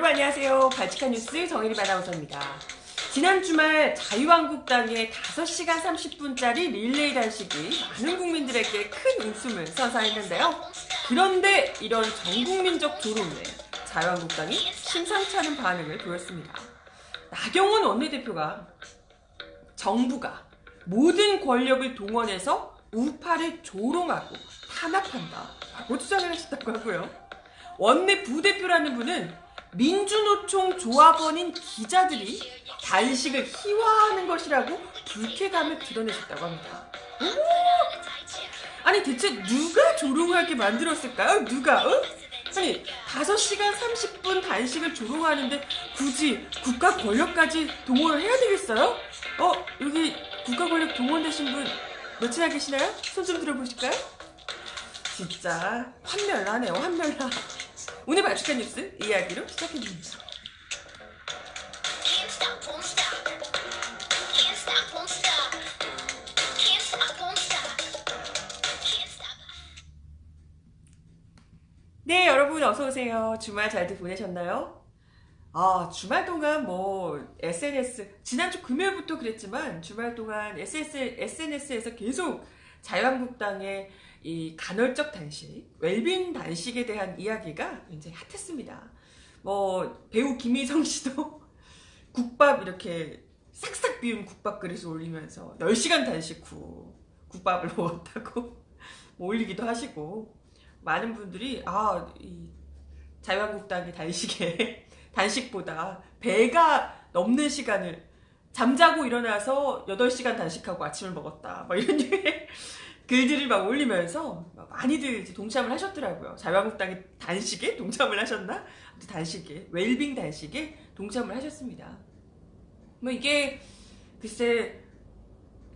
여러분 안녕하세요. 발칙한 뉴스 정혜림 아나운서입니다. 지난 주말 자유한국당의 5시간 30분짜리 릴레이 단식이 많은 국민들에게 큰 웃음을 선사했는데요. 그런데 이런 전국민적 조롱에 자유한국당이 심상치 않은 반응을 보였습니다. 나경원 원내대표가 정부가 모든 권력을 동원해서 우파를 조롱하고 탄압한다라고 주장을 하셨다고 하고요. 원내 부대표라는 분은 민주노총 조합원인 기자들이 단식을 희화화하는 것이라고 불쾌감을 드러내셨다고 합니다. 아니 대체 누가 조롱하게 만들었을까요? 누가? 아니 5시간 30분 단식을 조롱하는데 굳이 국가 권력까지 동원을 해야 되겠어요? 여기 국가 권력 동원되신 분 몇이나 계시나요? 손 좀 들어보실까요? 진짜 환멸나네요. 환멸나. 오늘 발칙한 뉴스 이야기로 시작해봅니다. 네, 여러분 어서오세요. 주말 잘들 보내셨나요? 주말 동안 SNS, 지난주 금요일부터 그랬지만 주말 동안 SNS에서 계속 자유한국당의 이 간헐적 단식, 웰빙 단식에 대한 이야기가 굉장히 핫했습니다. 배우 김희성 씨도 국밥 이렇게 싹싹 비운 국밥 그릇을 올리면서 10시간 단식 후 국밥을 먹었다고 올리기도 하시고, 많은 분들이 이 자유한국당의 단식보다 배가 넘는 시간을 잠자고 일어나서 8시간 단식하고 아침을 먹었다 이런 류의 글들을 올리면서 많이들 이제 동참을 하셨더라고요. 자유한국당의 단식에 동참을 하셨나? 단식에, 웰빙 단식에 동참을 하셨습니다. 이게 글쎄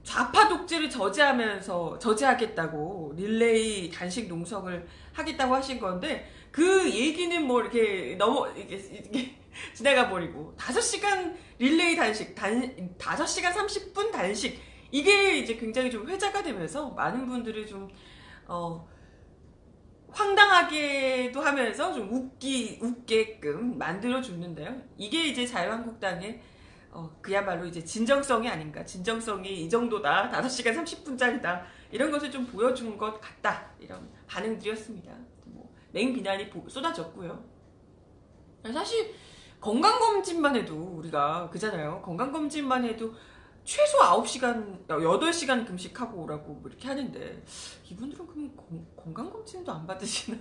좌파 독재를 저지하겠다고 릴레이 단식 농성을 하겠다고 하신 건데, 그 얘기는 이렇게 이게 지나가 버리고 5시간 릴레이 단식, 5시간 30분 단식, 이게 이제 굉장히 좀 회자가 되면서 많은 분들이 좀 황당하게도 하면서 좀 웃게끔 만들어주는데요. 이게 이제 자유한국당의 그야말로 이제 진정성이 아닌가, 진정성이 이 정도다, 5시간 30분짜리다, 이런 것을 좀 보여준 것 같다, 이런 반응들이었습니다. 맹비난이 쏟아졌고요. 사실 건강검진만 해도 우리가 그잖아요. 건강검진만 해도 최소 9시간, 8시간 금식하고 오라고 이렇게 하는데, 이분들은 그럼 건강검진도 안 받으시나?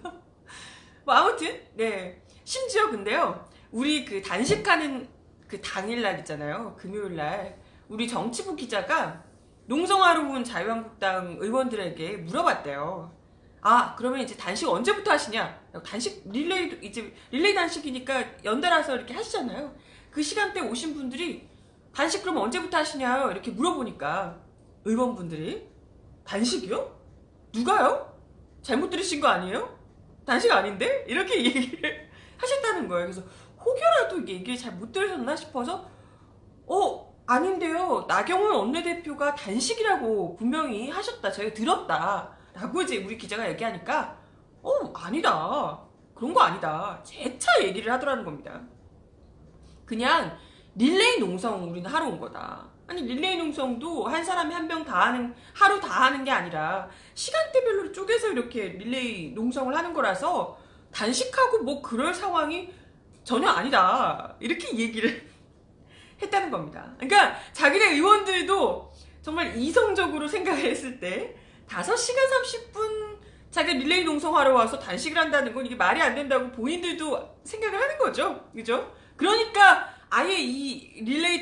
아무튼 네, 심지어 근데요, 우리 그 단식하는 그 당일날 있잖아요, 금요일날 우리 정치부 기자가 농성하러 온 자유한국당 의원들에게 물어봤대요. 그러면 이제 단식 언제부터 하시냐? 단식 릴레이 단식이니까 연달아서 이렇게 하시잖아요. 그 시간대 오신 분들이 단식 그럼 언제부터 하시냐요? 이렇게 물어보니까 의원분들이 단식이요? 누가요? 잘못 들으신 거 아니에요? 단식 아닌데? 이렇게 얘기를 하셨다는 거예요. 그래서 혹여라도 이게 얘기를 잘 못 들으셨나 싶어서 아닌데요, 나경원 원내대표가 단식이라고 분명히 하셨다, 저희가 들었다 라고 이제 우리 기자가 얘기하니까 아니다, 그런 거 아니다, 재차 얘기를 하더라는 겁니다. 그냥 릴레이 농성 우리는 하러 온 거다. 아니 릴레이 농성도 한 사람이 한 병 하루 다 하는 게 아니라 시간대별로 쪼개서 이렇게 릴레이 농성을 하는 거라서 단식하고 그럴 상황이 전혀 아니다, 이렇게 얘기를 했다는 겁니다. 그러니까 자기네 의원들도 정말 이성적으로 생각을 했을 때 5시간 30분 자기 릴레이 농성하러 와서 단식을 한다는 건 이게 말이 안 된다고 본인들도 생각을 하는 거죠. 그죠? 그러니까 아예 이 릴레이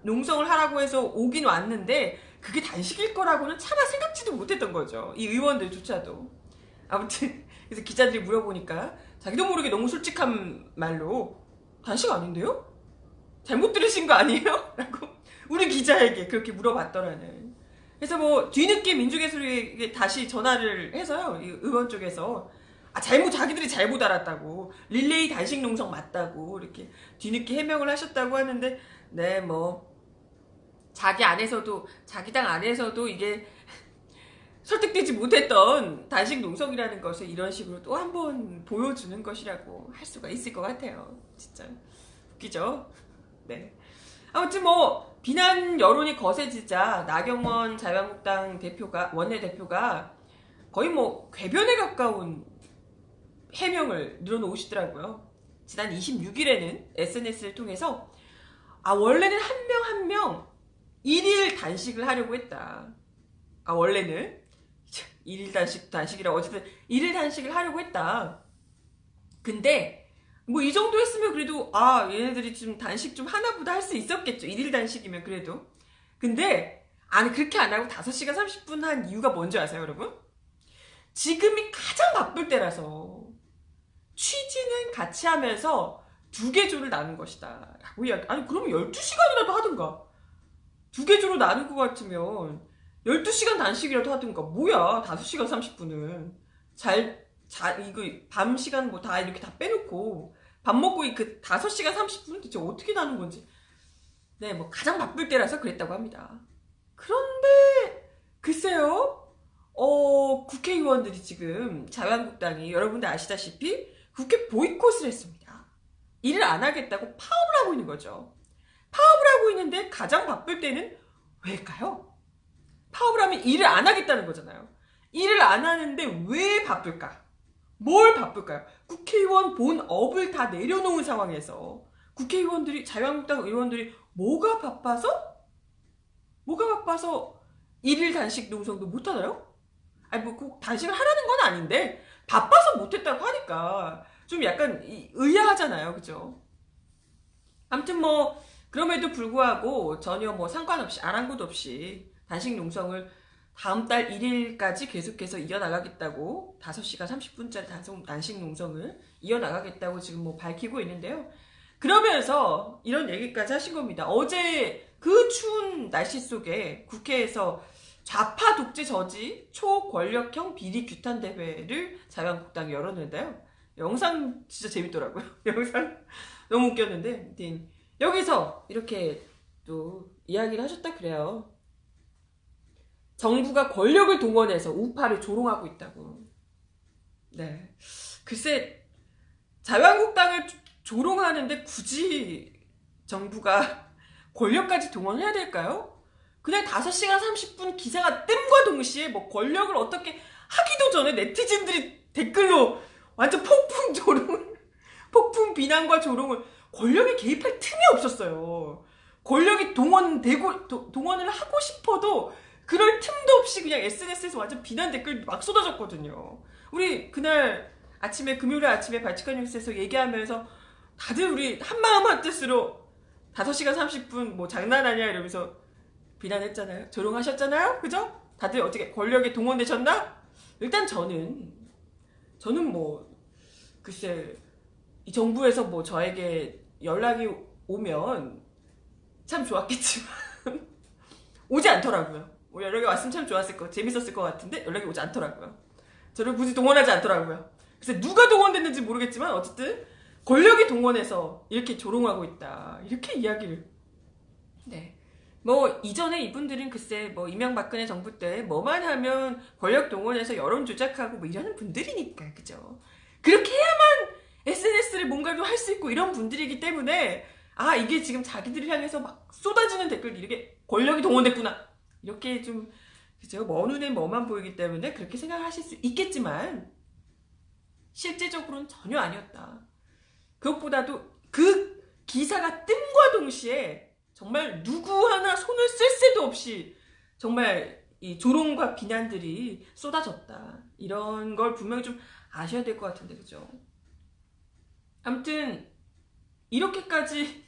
농성을 하라고 해서 오긴 왔는데 그게 단식일 거라고는 차마 생각지도 못했던 거죠, 이 의원들조차도. 아무튼 그래서 기자들이 물어보니까 자기도 모르게 너무 솔직한 말로 단식 아닌데요? 잘못 들으신 거 아니에요? 라고 우리 기자에게 그렇게 물어봤더라는. 그래서 뒤늦게 민주개설위에 다시 전화를 해서요, 이 의원 쪽에서 자기들이 잘못 알았다고, 릴레이 단식 농성 맞다고 이렇게 뒤늦게 해명을 하셨다고 하는데, 자기 당 안에서도 이게 설득되지 못했던 단식 농성이라는 것을 이런 식으로 또 한 번 보여주는 것이라고 할 수가 있을 것 같아요. 진짜 웃기죠? 네. 아무튼 뭐 비난 여론이 거세지자 나경원 자유한국당 대표가 원내대표가 거의 뭐 궤변에 가까운 해명을 늘어놓으시더라고요. 지난 26일에는 SNS를 통해서 원래는 한 명 한 명 1일 단식을 하려고 했다. 원래는 1일 단식이라 어쨌든 1일 단식을 하려고 했다. 근데 뭐 이 정도 했으면 그래도 얘네들이 좀 단식 좀 하나보다 할 수 있었겠죠. 1일 단식이면 그래도. 근데 아니 그렇게 안 하고 5시간 30분 한 이유가 뭔지 아세요, 여러분? 지금이 가장 바쁠 때라서 취지는 같이 하면서 2개 조를 나눈 것이다 라고 이야기. 아니 그러면 12시간이라도 하든가. 2개 조로 나눌 것 같으면 12시간 단식이라도 하든가. 뭐야 5시간 30분은 이거 밤 시간 뭐 다 이렇게 다 빼놓고 밥 먹고 그 5시간 30분은 대체 어떻게 나눈 건지. 네, 뭐 가장 바쁠 때라서 그랬다고 합니다. 그런데 글쎄요, 국회의원들이 지금 자유한국당이 여러분들 아시다시피 국회 보이콧을 했습니다. 일을 안 하겠다고 파업을 하고 있는 거죠. 파업을 하고 있는데 가장 바쁠 때는 왜일까요? 파업을 하면 일을 안 하겠다는 거잖아요. 일을 안 하는데 왜 바쁠까? 뭘 바쁠까요? 국회의원 본업을 다 내려놓은 상황에서 국회의원들이, 자유한국당 의원들이 뭐가 바빠서 1일 단식 농성도 못하나요? 아니 뭐 꼭 단식을 하라는 건 아닌데 바빠서 못했다고 하니까 좀 약간 의아하잖아요. 그죠? 아무튼 뭐 그럼에도 불구하고 전혀 뭐 상관없이 아랑곳 없이 단식 농성을 다음 달 1일까지 계속해서 이어나가겠다고 5시간 30분짜리 단식 농성을 이어나가겠다고 지금 뭐 밝히고 있는데요. 그러면서 이런 얘기까지 하신 겁니다. 어제 그 추운 날씨 속에 국회에서 좌파 독재 저지 초권력형 비리 규탄 대회를 자유한국당이 열었는데요. 영상 진짜 재밌더라고요. 영상 너무 웃겼는데 여기서 이렇게 또 이야기를 하셨다 그래요. 정부가 권력을 동원해서 우파를 조롱하고 있다고. 네, 글쎄 자유한국당을 조롱하는데 굳이 정부가 권력까지 동원해야 될까요? 그냥 5시간 30분 기사가 뜸과 동시에 뭐 권력을 어떻게 하기도 전에 네티즌들이 댓글로 완전 폭풍 조롱을, 폭풍 비난과 조롱을, 권력에 개입할 틈이 없었어요. 권력이 동원을 하고 싶어도 그럴 틈도 없이 그냥 SNS에서 완전 비난 댓글 막 쏟아졌거든요. 우리 그날 아침에, 금요일 아침에 발칙한 뉴스에서 얘기하면서 다들 우리 한마음 한뜻으로 5시간 30분 뭐 장난 아니야 이러면서 비난했잖아요. 조롱하셨잖아요. 그죠? 다들 어떻게 권력에 동원되셨나? 일단 저는 뭐 글쎄 이 정부에서 뭐 저에게 연락이 오면 참 좋았겠지만 오지 않더라고요. 뭐 연락이 왔으면 참 재밌었을 것 같은데 연락이 오지 않더라고요. 저를 굳이 동원하지 않더라고요. 그래서 누가 동원됐는지 모르겠지만 어쨌든 권력이 동원해서 이렇게 조롱하고 있다. 이렇게 이야기를. 네. 뭐 이전에 이분들은 글쎄 뭐 이명박근혜 정부 때 뭐만 하면 권력 동원해서 여론 조작하고 뭐 이러는 분들이니까. 그죠? 그렇게 해야만 SNS를 뭔가를 할 수 있고 이런 분들이기 때문에 이게 지금 자기들을 향해서 막 쏟아지는 댓글이 이렇게 권력이 동원됐구나. 이렇게 좀 그죠? 먼 눈에 뭐만 보이기 때문에 그렇게 생각하실 수 있겠지만 실제적으로는 전혀 아니었다. 그것보다도 그 기사가 뜸과 동시에 정말 누구 하나 손을 쓸 새도 없이 정말 이 조롱과 비난들이 쏟아졌다. 이런 걸 분명히 좀 아셔야 될 것 같은데, 그죠? 아무튼 이렇게까지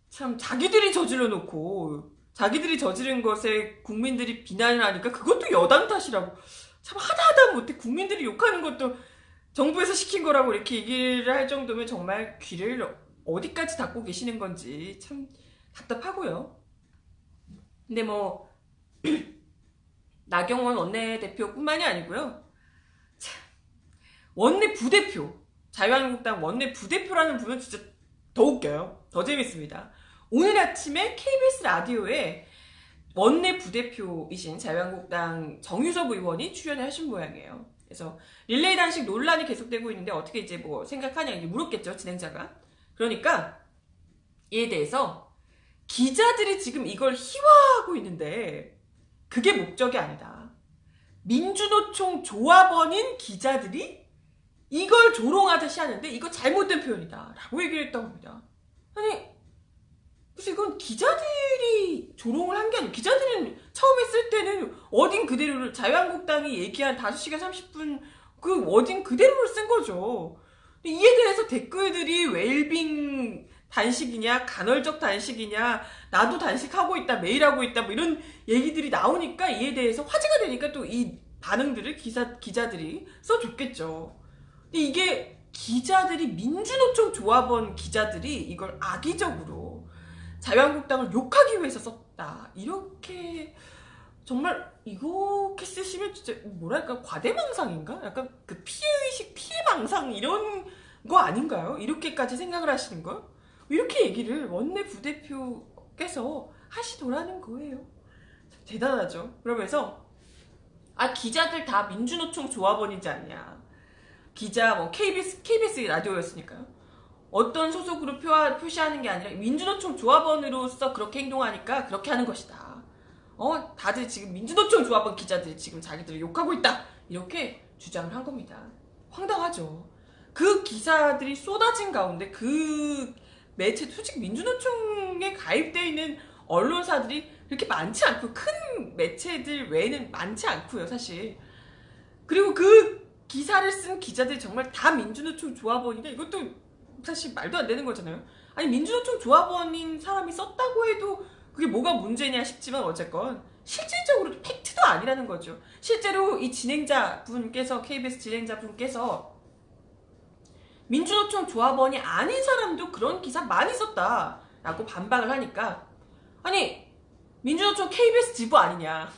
참 자기들이 저질러 놓고 자기들이 저지른 것에 국민들이 비난을 하니까 그것도 여당 탓이라고. 참 하다 못해 국민들이 욕하는 것도 정부에서 시킨 거라고 이렇게 얘기를 할 정도면 정말 귀를 어디까지 닫고 계시는 건지 참 답답하고요. 근데 뭐 나경원 원내대표뿐만이 아니고요. 참, 원내 부대표, 자유한국당 원내 부대표라는 분은 진짜 더 웃겨요. 더 재밌습니다. 오늘 아침에 KBS 라디오에 원내 부대표이신 자유한국당 정유섭 의원이 출연을 하신 모양이에요. 그래서 릴레이 단식 논란이 계속되고 있는데 어떻게 이제 뭐 생각하냐 이렇게 물었겠죠, 진행자가. 그러니까 이에 대해서 기자들이 지금 이걸 희화하고 있는데 그게 목적이 아니다. 민주노총 조합원인 기자들이 이걸 조롱하듯이 하는데 이거 잘못된 표현이다 라고 얘기를 했다고 합니다. 아니 그래서 이건 기자들이 조롱을 한 게 아니고 기자들은 처음에 쓸 때는 워딩 그대로를 자유한국당이 얘기한 5시간 30분 그 워딩 그대로를 쓴 거죠. 이에 대해서 댓글들이 웰빙 단식이냐 간헐적 단식이냐 나도 단식하고 있다 매일 하고 있다 뭐 이런 얘기들이 나오니까 이에 대해서 화제가 되니까 또 이 반응들을 기자들이 써줬겠죠. 근데 이게 기자들이 민주노총 조합원 기자들이 이걸 악의적으로 자유한국당을 욕하기 위해서 썼다 이렇게 정말 이렇게 쓰시면 진짜 뭐랄까 과대망상인가? 약간 그 피해의식 피해망상 이런 거 아닌가요? 이렇게까지 생각을 하시는 거? 이렇게 얘기를 원내 부대표께서 하시더라는 거예요. 대단하죠. 그러면서 기자들 다 민주노총 조합원이지 않냐. 기자 뭐 KBS 라디오였으니까요. 어떤 소속으로 표시하는 게 아니라 민주노총 조합원으로서 그렇게 행동하니까 그렇게 하는 것이다. 다들 지금 민주노총 조합원 기자들이 지금 자기들을 욕하고 있다. 이렇게 주장을 한 겁니다. 황당하죠. 그 기사들이 쏟아진 가운데 그 매체, 솔직히 민주노총에 가입되어 있는 언론사들이 그렇게 많지 않고 큰 매체들 외에는 많지 않고요, 사실. 그리고 그 기사를 쓴 기자들이 정말 다 민주노총 조합원이냐? 이것도 사실 말도 안 되는 거잖아요. 아니 민주노총 조합원인 사람이 썼다고 해도 그게 뭐가 문제냐 싶지만 어쨌건 실질적으로 팩트도 아니라는 거죠. 실제로 이 진행자분께서 KBS 진행자분께서 민주노총 조합원이 아닌 사람도 그런 기사 많이 썼다라고 반박을 하니까 아니 민주노총 KBS 지부 아니냐.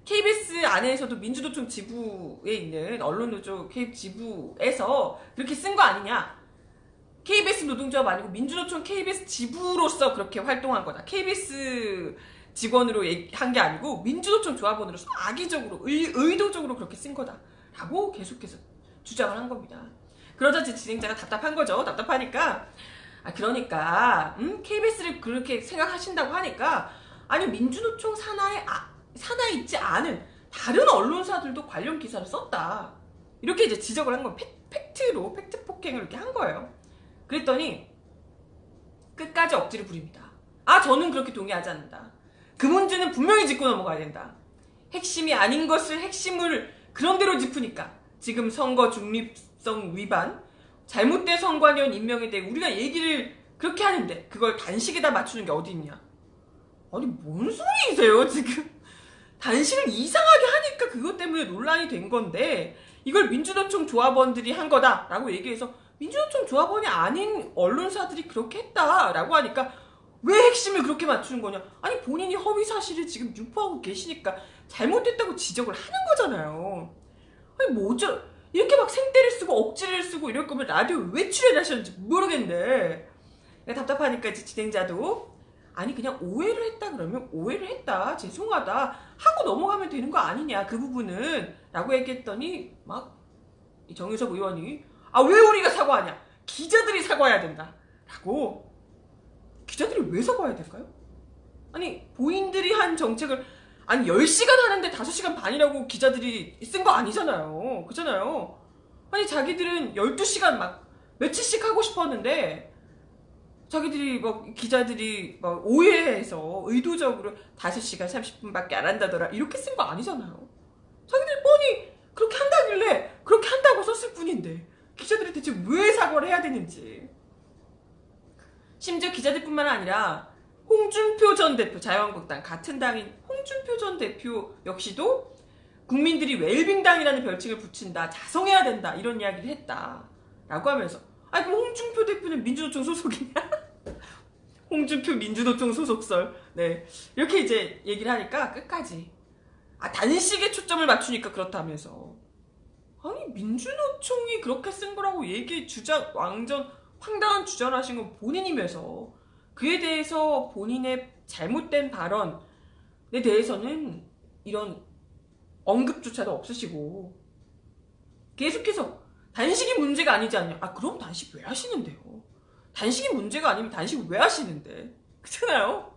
KBS 안에서도 민주노총 지부에 있는 언론노조 KBS 지부에서 그렇게 쓴 거 아니냐. KBS 노동조합 아니고 민주노총 KBS 지부로서 그렇게 활동한 거다. KBS 직원으로 한 게 아니고 민주노총 조합원으로서 악의적으로 의도적으로 그렇게 쓴 거다 라고 계속해서 주장을 한 겁니다. 그러자 진행자가 답답한 거죠. 답답하니까 그러니까 KBS를 그렇게 생각하신다고 하니까 아니 민주노총 산하에 있지 않은 다른 언론사들도 관련 기사를 썼다 이렇게 이제 지적을 한 거예요. 팩트로 팩트 폭행을 이렇게 한 거예요. 그랬더니 끝까지 억지를 부립니다. 저는 그렇게 동의하지 않는다. 그 문제는 분명히 짚고 넘어가야 된다. 핵심이 아닌 것을 핵심을 그런대로 짚으니까 지금 선거 중립성 위반, 잘못된 선관위원 임명에 대해 우리가 얘기를 그렇게 하는데 그걸 단식에다 맞추는 게 어디 있냐. 아니 뭔 소리이세요 지금. 단식을 이상하게 하니까 그것 때문에 논란이 된 건데 이걸 민주노총 조합원들이 한 거다라고 얘기해서 민주노총 조합원이 아닌 언론사들이 그렇게 했다라고 하니까 왜 핵심을 그렇게 맞추는 거냐. 아니 본인이 허위사실을 지금 유포하고 계시니까 잘못됐다고 지적을 하는 거잖아요. 아니 뭐죠. 이렇게 막 생떼를 쓰고 억지를 쓰고 이럴 거면 라디오 왜 출연하셨는지 모르겠는데 답답하니까 이제 진행자도 아니 그냥 오해를 했다 그러면 오해를 했다 죄송하다 하고 넘어가면 되는 거 아니냐 그 부분은 라고 얘기했더니 막 정유섭 의원이 왜 우리가 사과하냐 기자들이 사과해야 된다 라고. 기자들이 왜 사과해야 될까요? 아니 본인들이 한 정책을 아니 10시간 하는데 5시간 반이라고 기자들이 쓴 거 아니잖아요. 그잖아요. 아니 자기들은 12시간 막 며칠씩 하고 싶었는데 자기들이 기자들이 오해해서 의도적으로 5시간 30분밖에 안 한다더라 이렇게 쓴 거 아니잖아요. 자기들이 뻔히 그렇게 한다길래 그렇게 한다고 썼을 뿐인데 기자들이 대체 왜 사과를 해야 되는지. 심지어 기자들뿐만 아니라 홍준표 전 대표, 자유한국당 같은 당인 홍준표 전 대표 역시도 국민들이 웰빙당이라는 별칭을 붙인다, 자성해야 된다 이런 이야기를 했다라고 하면서 그럼 홍준표 대표는 민주노총 소속이냐? 홍준표 민주노총 소속설. 네 이렇게 이제 얘기를 하니까 끝까지 단식에 초점을 맞추니까 그렇다면서 아니 민주노총이 그렇게 쓴 거라고 완전 황당한 주장을 하신 건 본인이면서 그에 대해서 본인의 잘못된 발언 대해서는 이런 언급조차도 없으시고 계속해서 단식이 문제가 아니지 않냐. 아 그럼 단식 왜 하시는데요? 단식이 문제가 아니면 단식을 왜 하시는데? 그렇잖아요.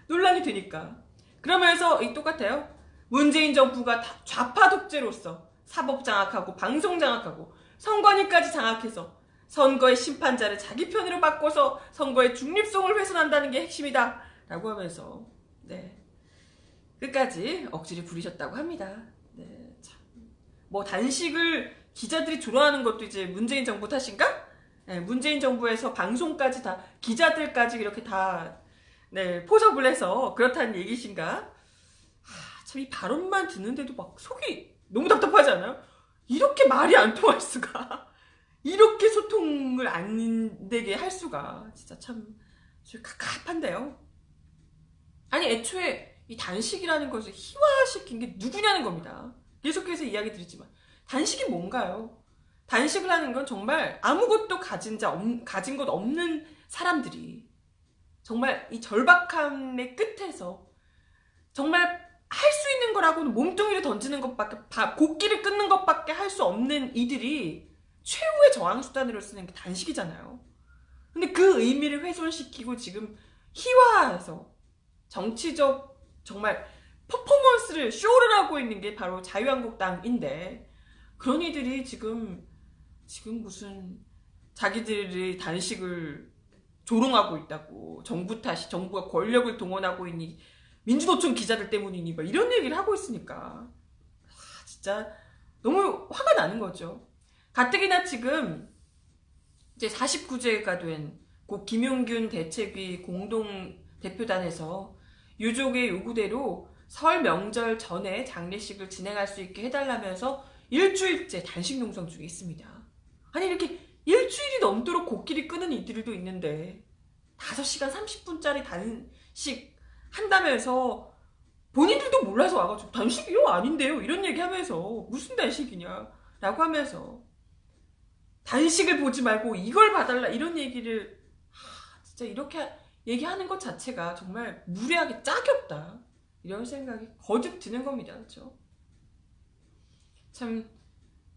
논란이 되니까. 그러면서 똑같아요. 문재인 정부가 좌파 독재로서 사법 장악하고 방송 장악하고 선관위까지 장악해서 선거의 심판자를 자기 편으로 바꿔서 선거의 중립성을 훼손한다는 게 핵심이다 라고 하면서 네 끝까지 억지를 부리셨다고 합니다. 네, 참. 뭐 단식을 기자들이 조롱하는 것도 이제 문재인 정부 탓인가? 네, 문재인 정부에서 방송까지 다 기자들까지 이렇게 다 네, 포섭을 해서 그렇다는 얘기신가? 참 이 발언만 듣는데도 막 속이 너무 답답하지 않아요? 이렇게 말이 안 통할 수가 이렇게 소통을 안 되게 할 수가 진짜 참 갑갑한데요. 아니 애초에 이 단식이라는 것을 희화시킨 게 누구냐는 겁니다. 계속해서 이야기 드리지만 단식이 뭔가요? 단식을 하는 건 정말 아무것도 가진 것 없는 사람들이 정말 이 절박함의 끝에서 정말 할 수 있는 거라고는 몸뚱이를 던지는 것밖에 곡기를 끊는 것밖에 할 수 없는 이들이 최후의 저항수단으로 쓰는 게 단식이잖아요. 근데 그 의미를 훼손시키고 지금 희화해서 정치적 정말 퍼포먼스를 쇼를 하고 있는 게 바로 자유한국당인데 그런 이들이 지금 무슨 자기들이 단식을 조롱하고 있다고 정부 탓이 정부가 권력을 동원하고 있니 민주노총 기자들 때문이니 뭐 이런 얘기를 하고 있으니까 진짜 너무 화가 나는 거죠. 가뜩이나 지금 이제 49제가 된 고 김용균 대책위 공동 대표단에서 유족의 요구대로 설 명절 전에 장례식을 진행할 수 있게 해달라면서 일주일째 단식 농성 중에 있습니다. 아니 이렇게 일주일이 넘도록 곡기를 끄는 이들도 있는데 5시간 30분짜리 단식 한다면서 본인들도 몰라서 와가지고 단식이요? 아닌데요? 이런 얘기하면서 무슨 단식이냐 라고 하면서 단식을 보지 말고 이걸 봐달라 이런 얘기를 진짜 이렇게 얘기하는 것 자체가 정말 무례하게 짝이 없다 이런 생각이 거듭 드는 겁니다. 그렇죠? 참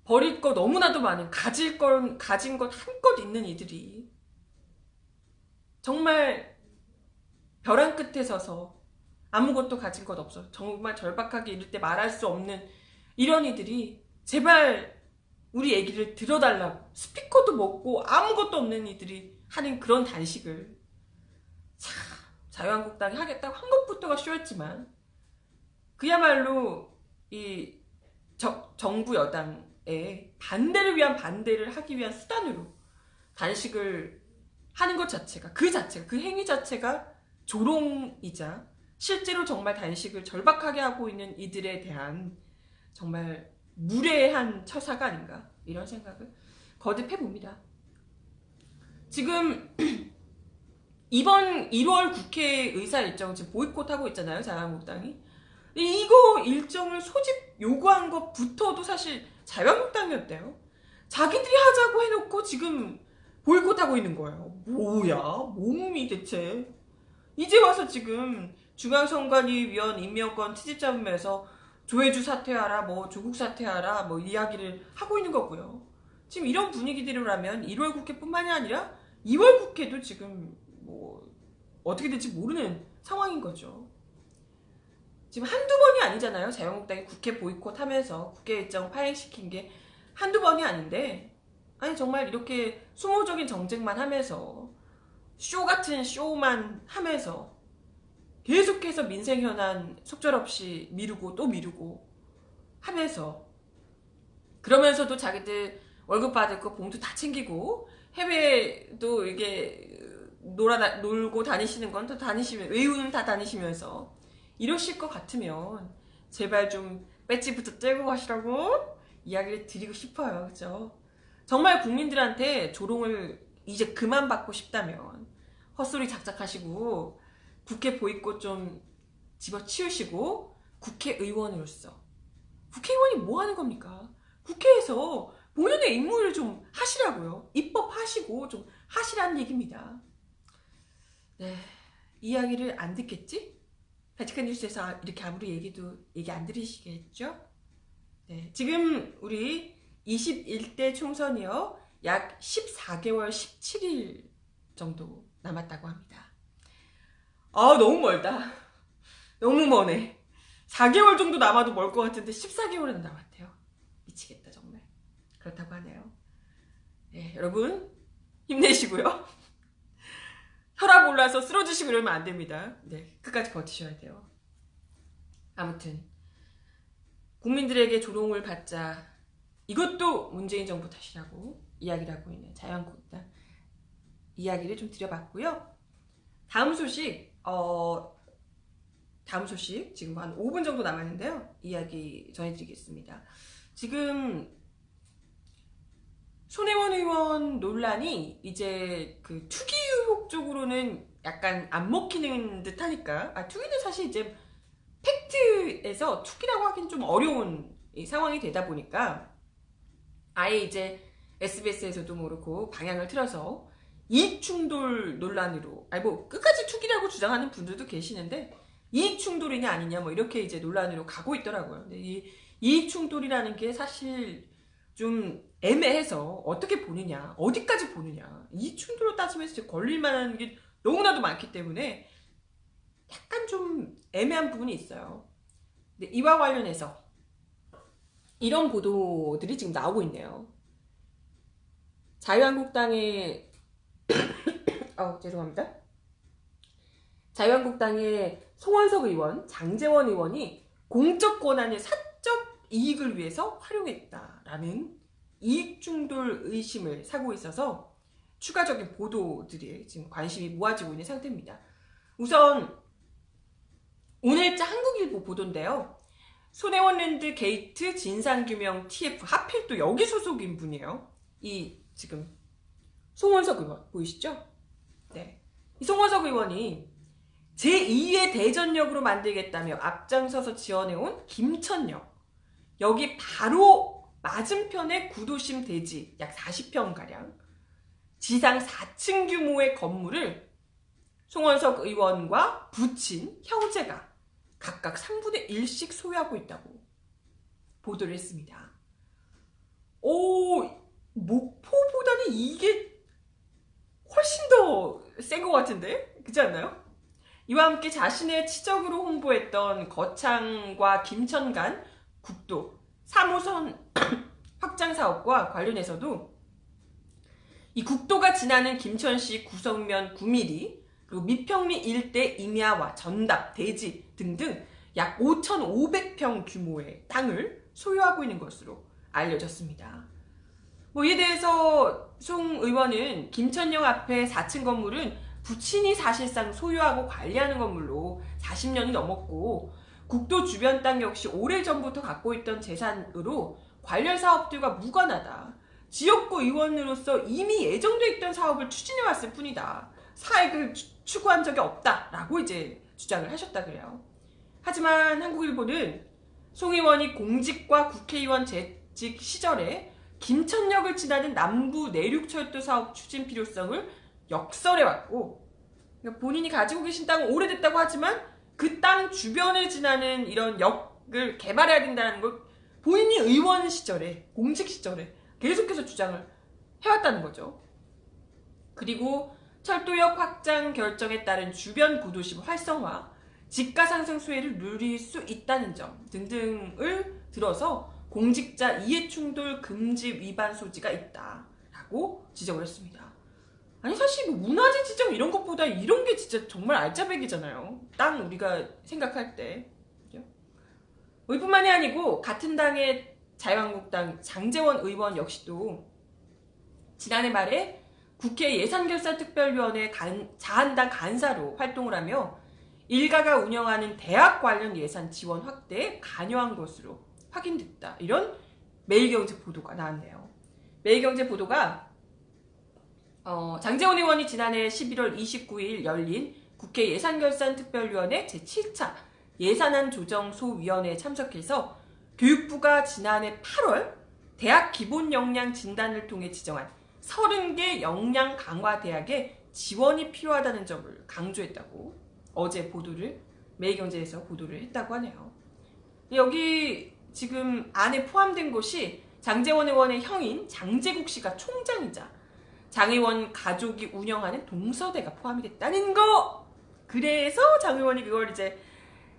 버릴 거 너무나도 많은 가진 것 한껏 있는 이들이 정말 벼랑 끝에 서서 아무것도 가진 것 없어 정말 절박하게 이럴 때 말할 수 없는 이런 이들이 제발 우리 얘기를 들어달라고 스피커도 먹고 아무것도 없는 이들이 하는 그런 단식을 참 자유한국당이 하겠다고 한 것부터가 쇼였지만 그야말로 이 정부 여당의 반대를 위한 반대를 하기 위한 수단으로 단식을 하는 것 자체가 그 행위 자체가 조롱이자 실제로 정말 단식을 절박하게 하고 있는 이들에 대한 정말 무례한 처사가 아닌가 이런 생각을 거듭 해봅니다. 지금 이번 1월 국회의사 일정 지금 보이콧하고 있잖아요. 자유한국당이. 이거 일정을 소집 요구한 것부터도 사실 자유한국당이었대요. 자기들이 하자고 해놓고 지금 보이콧하고 있는 거예요. 뭐야? 몸이 대체. 이제 와서 지금 중앙선관위위원 임명권 트집 잡으면서 조혜주 사퇴하라, 뭐 조국 사퇴하라, 뭐 이야기를 하고 있는 거고요. 지금 이런 분위기대로라면 1월 국회뿐만이 아니라 2월 국회도 지금 뭐 어떻게 될지 모르는 상황인 거죠. 지금 한두 번이 아니잖아요. 자유한국당이 국회 보이콧하면서 국회 일정 파행시킨 게 한두 번이 아닌데 아니 정말 이렇게 수모적인 정쟁만 하면서 쇼 같은 쇼만 하면서 계속해서 민생 현안 속절없이 미루고 또 미루고 하면서 그러면서도 자기들 월급 받을 거 봉투 다 챙기고 해외도 이게 놀고 다니시는 건 또 다니시면 외우는 다 다니시면서 이러실 것 같으면 제발 좀 배지부터 떼고 가시라고 이야기를 드리고 싶어요. 그죠? 정말 국민들한테 조롱을 이제 그만 받고 싶다면 헛소리 작작하시고 국회 보이콧 좀 집어치우시고 국회의원으로서 국회의원이 뭐 하는 겁니까? 국회에서 본연의 임무를 좀 하시라고요. 입법하시고 좀 하시라는 얘기입니다. 네, 이야기를 안 듣겠지? 바티칸 뉴스에서 이렇게 아무리 얘기 안 들으시겠죠? 네, 지금 우리 21대 총선이요. 약 14개월 17일 정도 남았다고 합니다. 아, 너무 멀다. 너무 머네. 4개월 정도 남아도 멀 것 같은데 14개월은 남았대요. 미치겠다 정말. 그렇다고 하네요. 네, 여러분 힘내시고요. 혈압 올라서 쓰러지시고 그러면 안 됩니다. 네, 끝까지 버티셔야 돼요. 아무튼 국민들에게 조롱을 받자, 이것도 문재인 정부 탓이라고 이야기를 하고 있는 자유한국당 이야기를 좀 드려봤고요. 다음 소식 지금 한 5분 정도 남았는데요. 이야기 전해드리겠습니다. 지금 손혜원 의원 논란이 이제 그 투기 의혹 쪽으로는 약간 안 먹히는 듯 하니까, 투기는 사실 이제 팩트에서 투기라고 하긴 좀 어려운 상황이 되다 보니까 아예 이제 SBS에서도 그렇고 방향을 틀어서 이익충돌 논란으로, 뭐 끝까지 투기라고 주장하는 분들도 계시는데 이익충돌이냐 아니냐 뭐 이렇게 이제 논란으로 가고 있더라고요. 근데 이 이익충돌이라는 게 사실 좀 애매해서 어떻게 보느냐, 어디까지 보느냐, 이익충돌로 따지면 진짜 걸릴 만한 게 너무나도 많기 때문에 약간 좀 애매한 부분이 있어요. 근데 이와 관련해서 이런 보도들이 지금 나오고 있네요. 자유한국당의 죄송합니다. 자유한국당의 송원석 의원, 장제원 의원이 공적 권한의 사적 이익을 위해서 활용했다라는 이익충돌 의심을 사고 있어서 추가적인 보도들이 지금 관심이 모아지고 있는 상태입니다. 우선 오늘자 한국일보 보도인데요. 손혜원랜드 게이트 진상규명 TF, 하필 또 여기 소속인 분이에요. 이 지금 송원석 의원 보이시죠? 네, 이 송원석 의원이 제2의 대전역으로 만들겠다며 앞장서서 지원해온 김천역, 여기 바로 맞은편에 구도심 대지 약 40평가량 지상 4층 규모의 건물을 송원석 의원과 부친 형제가 각각 3분의 1씩 소유하고 있다고 보도를 했습니다. 목포보다는 이게 훨씬 더 센 것 같은데? 그렇지 않나요? 이와 함께 자신의 치적으로 홍보했던 거창과 김천 간 국도 3호선 확장 사업과 관련해서도 이 국도가 지나는 김천시 구성면 9mm, 그리고 미평리 일대 임야와 전답, 대지 등등 약 5,500평 규모의 땅을 소유하고 있는 것으로 알려졌습니다. 이에 대해서 송 의원은 김천역 앞에 4층 건물은 부친이 사실상 소유하고 관리하는 건물로 40년이 넘었고, 국도 주변 땅 역시 오래전부터 갖고 있던 재산으로 관련 사업들과 무관하다. 지역구 의원으로서 이미 예정돼 있던 사업을 추진해왔을 뿐이다. 사익을 추구한 적이 없다라고 이제 주장을 하셨다 그래요. 하지만 한국일보는 송 의원이 공직과 국회의원 재직 시절에 김천역을 지나는 남부 내륙철도 사업 추진 필요성을 역설해왔고, 그러니까 본인이 가지고 계신 땅은 오래됐다고 하지만 그 땅 주변을 지나는 이런 역을 개발해야 된다는 걸 본인이 의원 시절에, 공직 시절에 계속해서 주장을 해왔다는 거죠. 그리고 철도역 확장 결정에 따른 주변 구도심 활성화, 집가 상승 수혜를 누릴 수 있다는 점 등등을 들어서 공직자 이해충돌 금지 위반 소지가 있다라고 지적을 했습니다. 아니 사실 문화재 지정 이런 것보다 이런 게 진짜 정말 알짜배기잖아요. 땅 우리가 생각할 때. 그죠? 이뿐만이 아니고 같은 당의 자유한국당 장제원 의원 역시도 지난해 말에 국회 예산결산특별위원회 자한당 간사로 활동을 하며 일가가 운영하는 대학 관련 예산 지원 확대에 관여한 것으로 확인됐다. 이런 매일경제 보도가 나왔네요. 매일경제 보도가 장제원 의원이 지난해 11월 29일 열린 국회 예산결산특별위원회 제7차 예산안 조정소위원회에 참석해서 교육부가 지난해 8월 대학 기본 역량 진단을 통해 지정한 30개 역량 강화 대학에 지원이 필요하다는 점을 강조했다고 어제 보도를 매일경제에서 보도를 했다고 하네요. 여기 지금 안에 포함된 곳이 장제원 의원의 형인 장제국 씨가 총장이자 장 의원 가족이 운영하는 동서대가 포함이 됐다는 거! 그래서 장 의원이 그걸 이제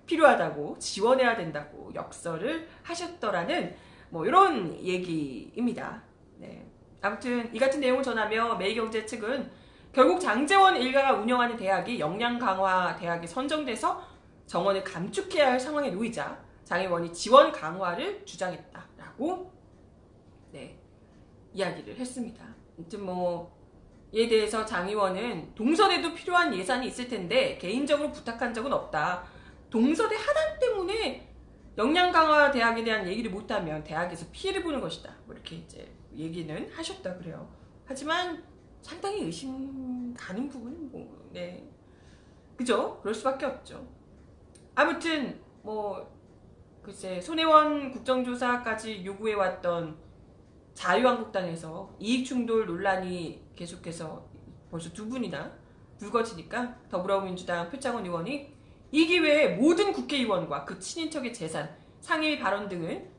필요하다고 지원해야 된다고 역설을 하셨더라는 뭐 이런 얘기입니다. 네. 아무튼 이 같은 내용을 전하며 매일경제 측은 결국 장제원 일가가 운영하는 대학이 역량 강화 대학에 선정돼서 정원을 감축해야 할 상황에 놓이자 장 의원이 지원 강화를 주장했다라고 네, 이야기를 했습니다. 아무튼 뭐 이에 대해서 장 의원은 동서대도 필요한 예산이 있을 텐데 개인적으로 부탁한 적은 없다. 동서대 하단 때문에 역량 강화 대학에 대한 얘기를 못하면 대학에서 피해를 보는 것이다. 뭐 이렇게 이제 얘기는 하셨다 그래요. 하지만 상당히 의심 가는 부분은 뭐, 네. 그죠? 그럴 수밖에 없죠. 아무튼, 뭐, 글쎄, 손혜원 국정조사까지 요구해왔던 자유한국당에서 이익충돌 논란이 계속해서 벌써 2분이나 불거지니까 더불어민주당 표창원 의원이 이 기회에 모든 국회의원과 그 친인척의 재산, 상임위 발언 등을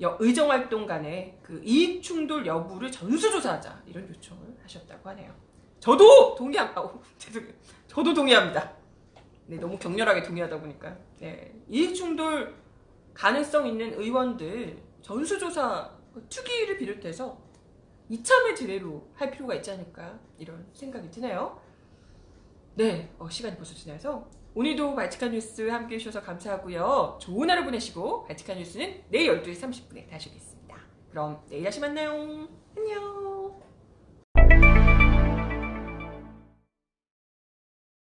의정활동 간의 그 이익충돌 여부를 전수조사하자 이런 요청을 하셨다고 하네요. 저도 죄송해요. 저도 동의합니다. 네, 너무 격렬하게 동의하다 보니까 네, 이익충돌 가능성 있는 의원들 전수조사 투기를 비롯해서 이참에 드레로 할 필요가 있지 않을까 이런 생각이 드네요. 네, 시간이 벌써 지나서 오늘도 발칙한 뉴스 함께 해주셔서 감사하고요. 좋은 하루 보내시고 발칙한 뉴스는 내일 12시 30분에 다시 오겠습니다. 그럼 내일 다시 만나요. 안녕.